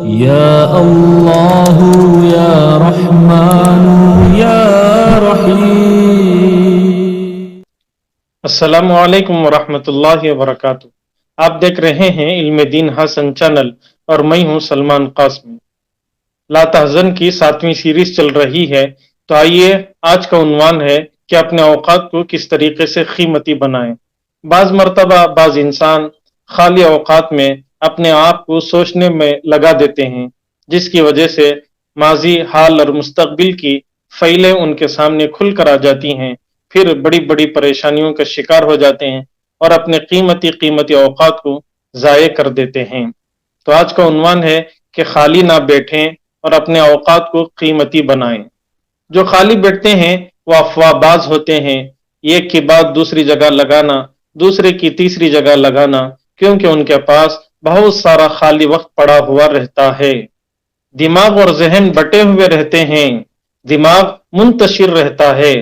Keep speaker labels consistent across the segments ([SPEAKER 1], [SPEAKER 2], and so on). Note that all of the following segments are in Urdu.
[SPEAKER 1] یا اللہ یا رحمان یا رحیم۔
[SPEAKER 2] السلام علیکم ورحمۃ اللہ وبرکاتہ۔ آپ دیکھ رہے ہیں علم دین حسن چینل اور میں ہوں سلمان قاسمی۔ لا تحزن کی 7ویں سیریز چل رہی ہے، تو آئیے آج کا عنوان ہے کہ اپنے اوقات کو کس طریقے سے قیمتی بنائیں۔ بعض مرتبہ بعض انسان خالی اوقات میں اپنے آپ کو سوچنے میں لگا دیتے ہیں، جس کی وجہ سے ماضی، حال اور مستقبل کی فائلیں ان کے سامنے کھل کر آ جاتی ہیں، پھر بڑی بڑی پریشانیوں کا شکار ہو جاتے ہیں اور اپنے قیمتی اوقات کو ضائع کر دیتے ہیں۔ تو آج کا عنوان ہے کہ خالی نہ بیٹھیں اور اپنے اوقات کو قیمتی بنائیں۔ جو خالی بیٹھتے ہیں وہ افواہ باز ہوتے ہیں، ایک کی بات دوسری جگہ لگانا، دوسرے کی تیسری جگہ لگانا، کیونکہ ان کے پاس بہت سارا خالی وقت پڑا ہوا رہتا ہے۔ دماغ اور ذہن بٹے ہوئے رہتے ہیں، دماغ منتشر رہتا ہے،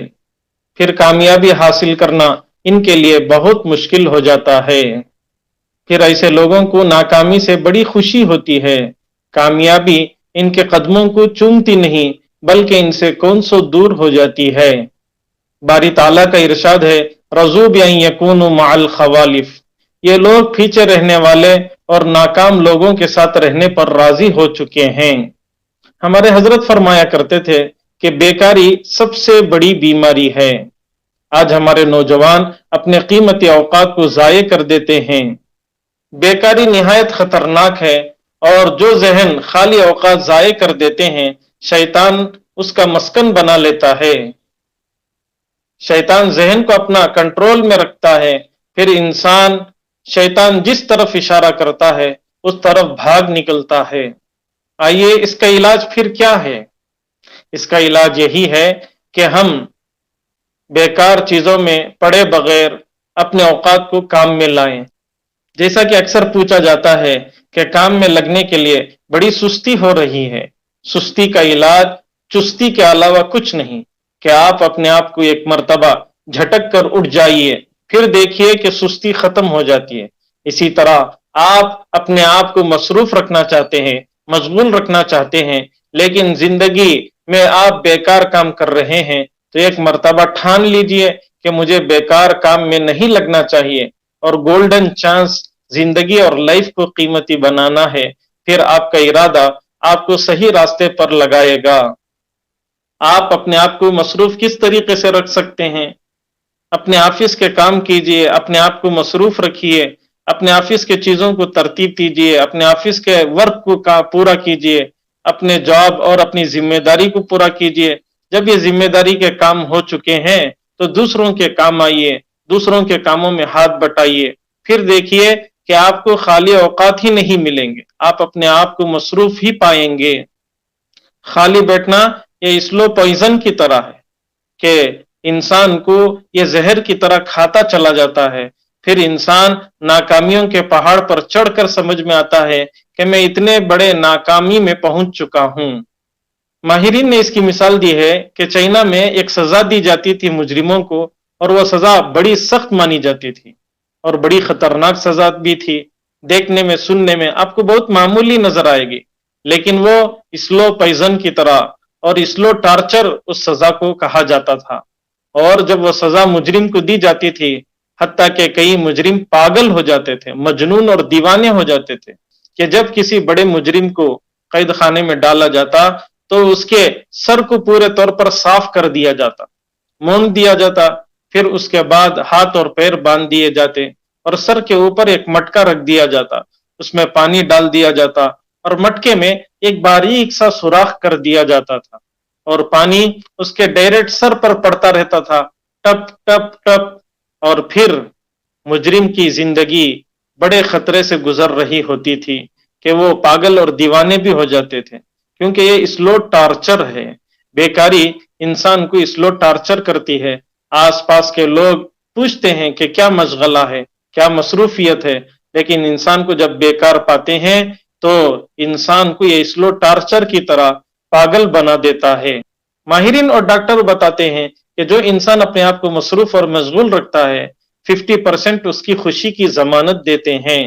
[SPEAKER 2] پھر کامیابی حاصل کرنا ان کے لیے بہت مشکل ہو جاتا ہے۔ پھر ایسے لوگوں کو ناکامی سے بڑی خوشی ہوتی ہے، کامیابی ان کے قدموں کو چومتی نہیں بلکہ ان سے کون سو دور ہو جاتی ہے۔ باری تعالیٰ کا ارشاد ہے، رضوا بأن یکونوا مع الخوالف، یہ لوگ پیچھے رہنے والے اور ناکام لوگوں کے ساتھ رہنے پر راضی ہو چکے ہیں۔ ہمارے حضرت فرمایا کرتے تھے کہ بیکاری سب سے بڑی بیماری ہے۔ آج ہمارے نوجوان اپنے قیمتی اوقات کو ضائع کر دیتے ہیں۔ بیکاری نہایت خطرناک ہے، اور جو ذہن خالی اوقات ضائع کر دیتے ہیں، شیطان اس کا مسکن بنا لیتا ہے۔ شیطان ذہن کو اپنا کنٹرول میں رکھتا ہے، پھر شیطان جس طرف اشارہ کرتا ہے اس طرف بھاگ نکلتا ہے۔ آئیے اس کا علاج پھر کیا ہے؟ اس کا علاج یہی ہے کہ ہم بیکار چیزوں میں پڑے بغیر اپنے اوقات کو کام میں لائیں۔ جیسا کہ اکثر پوچھا جاتا ہے کہ کام میں لگنے کے لیے بڑی سستی ہو رہی ہے۔ سستی کا علاج چستی کے علاوہ کچھ نہیں، کہ آپ اپنے آپ کو ایک مرتبہ جھٹک کر اٹھ جائیے، پھر دیکھیے کہ سستی ختم ہو جاتی ہے۔ اسی طرح آپ اپنے آپ کو مصروف رکھنا چاہتے ہیں، مشغول رکھنا چاہتے ہیں، لیکن زندگی میں آپ بیکار کام کر رہے ہیں، تو ایک مرتبہ ٹھان لیجئے کہ مجھے بیکار کام میں نہیں لگنا چاہیے اور گولڈن چانس زندگی اور لائف کو قیمتی بنانا ہے۔ پھر آپ کا ارادہ آپ کو صحیح راستے پر لگائے گا۔ آپ اپنے آپ کو مصروف کس طریقے سے رکھ سکتے ہیں؟ اپنے آفس کے کام کیجئے، اپنے آپ کو مصروف رکھیے، اپنے آفس کے چیزوں کو ترتیب دیجئے، اپنے آفس کے ورک کو پورا کیجئے، اپنے جاب اور اپنی ذمہ داری کو پورا کیجئے۔ جب یہ ذمہ داری کے کام ہو چکے ہیں تو دوسروں کے کام آئیے، دوسروں کے کاموں میں ہاتھ بٹائیے، پھر دیکھیے کہ آپ کو خالی اوقات ہی نہیں ملیں گے، آپ اپنے آپ کو مصروف ہی پائیں گے۔ خالی بیٹھنا یہ سلو پوائزن کی طرح ہے کہ انسان کو یہ زہر کی طرح کھاتا چلا جاتا ہے، پھر انسان ناکامیوں کے پہاڑ پر چڑھ کر سمجھ میں آتا ہے کہ میں اتنے بڑے ناکامی میں پہنچ چکا ہوں۔ ماہرین نے اس کی مثال دی ہے کہ چائنا میں ایک سزا دی جاتی تھی مجرموں کو، اور وہ سزا بڑی سخت مانی جاتی تھی اور بڑی خطرناک سزا بھی تھی۔ دیکھنے میں سننے میں آپ کو بہت معمولی نظر آئے گی، لیکن وہ سلو پوائزن کی طرح اور سلو ٹارچر اس سزا کو کہا جاتا تھا۔ اور جب وہ سزا مجرم کو دی جاتی تھی، حتیٰ کہ کئی مجرم پاگل ہو جاتے تھے، مجنون اور دیوانے ہو جاتے تھے، کہ جب کسی بڑے مجرم کو قید خانے میں ڈالا جاتا تو اس کے سر کو پورے طور پر صاف کر دیا جاتا، مون دیا جاتا، پھر اس کے بعد ہاتھ اور پیر باندھ دیے جاتے اور سر کے اوپر ایک مٹکا رکھ دیا جاتا، اس میں پانی ڈال دیا جاتا اور مٹکے میں ایک باریک سا سوراخ کر دیا جاتا تھا، اور پانی اس کے ڈائریکٹ سر پر پڑتا رہتا تھا، ٹپ ٹپ ٹپ، اور پھر مجرم کی زندگی بڑے خطرے سے گزر رہی ہوتی تھی کہ وہ پاگل اور دیوانے بھی ہو جاتے تھے، کیونکہ یہ سلو ٹارچر ہے۔ بیکاری انسان کو سلو ٹارچر کرتی ہے۔ آس پاس کے لوگ پوچھتے ہیں کہ کیا مشغلہ ہے، کیا مصروفیت ہے، لیکن انسان کو جب بیکار پاتے ہیں تو انسان کو یہ سلو ٹارچر کی طرح پاگل بنا دیتا ہے۔ ماہرین اور ڈاکٹر بتاتے ہیں کہ جو انسان اپنے آپ کو مصروف اور مشغول رکھتا ہے، 50% اس کی خوشی کی ضمانت دیتے ہیں۔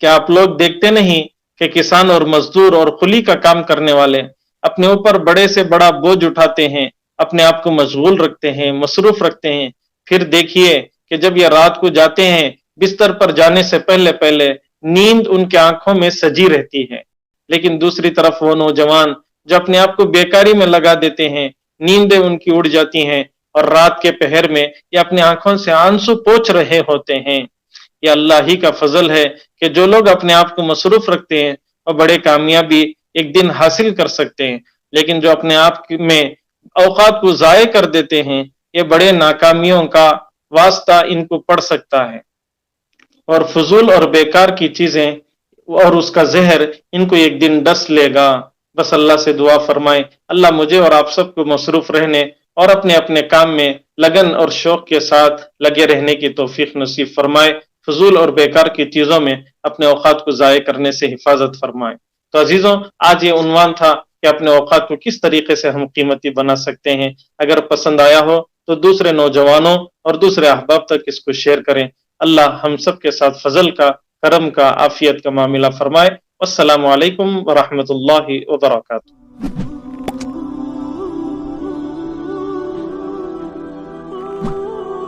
[SPEAKER 2] کیا آپ لوگ دیکھتے نہیں کہ کسان اور مزدور اور قلی کا کام کرنے والے اپنے اوپر بڑے سے بڑا بوجھ اٹھاتے ہیں، اپنے آپ کو مشغول رکھتے ہیں، مصروف رکھتے ہیں، پھر دیکھیے کہ جب یہ رات کو جاتے ہیں بستر پر جانے سے پہلے پہلے نیند ان کے آنکھوں میں سجی رہتی ہے، لیکن دوسری طرف وہ نوجوان جو اپنے آپ کو بیکاری میں لگا دیتے ہیں، نیندیں ان کی اڑ جاتی ہیں اور رات کے پہر میں یہ اپنی آنکھوں سے آنسو پوچھ رہے ہوتے ہیں۔ یہ اللہ ہی کا فضل ہے کہ جو لوگ اپنے آپ کو مصروف رکھتے ہیں وہ بڑے کامیابی ایک دن حاصل کر سکتے ہیں، لیکن جو اپنے آپ میں اوقات کو ضائع کر دیتے ہیں یہ بڑے ناکامیوں کا واسطہ ان کو پڑ سکتا ہے، اور فضول اور بیکار کی چیزیں اور اس کا زہر ان کو ایک دن ڈس لے گا۔ بس اللہ سے دعا فرمائیں اللہ مجھے اور آپ سب کو مصروف رہنے اور اپنے اپنے کام میں لگن اور شوق کے ساتھ لگے رہنے کی توفیق نصیب فرمائے، فضول اور بیکار کی چیزوں میں اپنے اوقات کو ضائع کرنے سے حفاظت فرمائے۔ تو عزیزوں، آج یہ عنوان تھا کہ اپنے اوقات کو کس طریقے سے ہم قیمتی بنا سکتے ہیں۔ اگر پسند آیا ہو تو دوسرے نوجوانوں اور دوسرے احباب تک اس کو شیئر کریں۔ اللہ ہم سب کے ساتھ فضل کا، کرم کا، عافیت کا معاملہ فرمائے۔ السلام علیکم ورحمۃ اللہ وبرکاتہ۔